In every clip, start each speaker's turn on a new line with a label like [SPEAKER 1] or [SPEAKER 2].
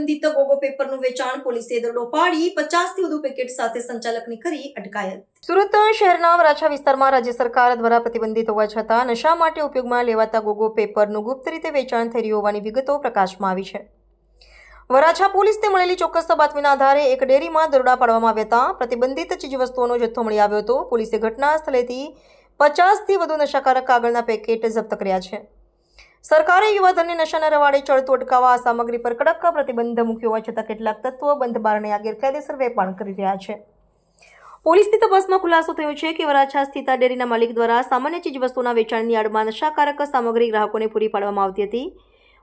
[SPEAKER 1] પ્રતિબંધિત ગોગો પેપરનું વેચાણ પોલીસે દરોડો પાડી 50થી વધુ પેકેટ સાથે સંચાલકની કરી અટકાયત. સુરત શહેરના વરાછા વિસ્તારમાં રાજ્ય સરકાર દ્વારા પ્રતિબંધિત હોવા છતાં નશા માટે ઉપયોગમાં લેવાતા ગોગો પેપરનું ગુપ્ત રીતે વેચાણ થઈ રહ્યું હોવાની વિગતો પ્રકાશમાં આવી છે. વરાછા પોલીસને મળેલી ચોક્કસ બાતમીના આધારે એક ડેરીમાં દરોડા પાડવામાં આવ્યા હતા. પ્રતિબંધિત ચીજવસ્તુઓનો જથ્થો મળી આવ્યો હતો. પોલીસે ઘટના સ્થળેથી 50થી વધુ નશાકારક કાગળના પેકેટ જપ્ત કર્યા છે. સરકારે યુવાધનને નશાના રવાડે ચડતું અટકાવવા આ સામગ્રી પર કડક પ્રતિબંધ મૂક્યો હોવા છતાં કેટલાક તત્વો બંધ બારણે આ ગેરકાયદેસર વેપાણ કરી રહ્યા છે. પોલીસની તપાસમાં ખુલાસો થયો છે કે વરાછા સ્થિત ડેરીના માલિક દ્વારા સામાન્ય ચીજવસ્તુના વેચાણની આડમાં નશાકારક સામગ્રી ગ્રાહકોને પૂરી પાડવામાં આવતી હતી.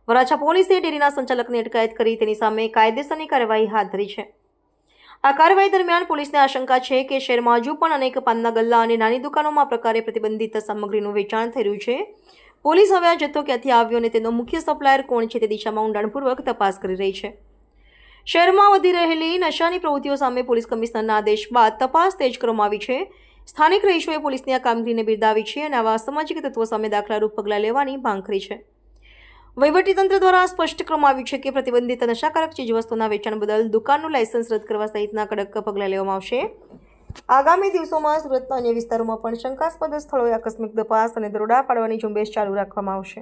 [SPEAKER 1] વરાછા પોલીસે ડેરીના સંચાલકની અટકાયત કરી તેની સામે કાયદેસરની કાર્યવાહી હાથ ધરી છે. આ કાર્યવાહી દરમિયાન પોલીસને આશંકા છે કે શહેરમાં હજુ પણ અનેક પાનના ગલ્લા અને નાની દુકાનોમાં આ પ્રકારે પ્રતિબંધિત સામગ્રીનું વેચાણ થઈ રહ્યું છે. પોલીસ હવે આ જથ્થો ક્યાંથી આવ્યો અને તેનો મુખ્ય સપ્લાયર કોણ છે તે દિશામાં ઊંડાણપૂર્વક તપાસ કરી રહી છે. શહેરમાં વધી રહેલી નશાની પ્રવૃત્તિઓ સામે પોલીસ કમિશનરના આદેશ બાદ તપાસ તેજ કરવામાં આવી છે. સ્થાનિક રહીશોએ પોલીસની આ કામગીરીને બિરદાવી છે અને આવા અસામાજિક તત્વો સામે દાખલારૂપ પગલાં લેવાની માંગ કરી છે. વહીવટીતંત્ર દ્વારા સ્પષ્ટ કરવામાં આવ્યું છે કે પ્રતિબંધિત નશાકારક ચીજવસ્તુના વેચાણ બદલ દુકાનનું લાયસન્સ રદ કરવા સહિતના કડક પગલાં લેવામાં આવશે. આગામી દિવસોમાં સુરતના અન્ય વિસ્તારોમાં પણ શંકાસ્પદ સ્થળોએ આકસ્મિક તપાસ અને દરોડા પાડવાની ઝુંબેશ ચાલુ રાખવામાં આવશે.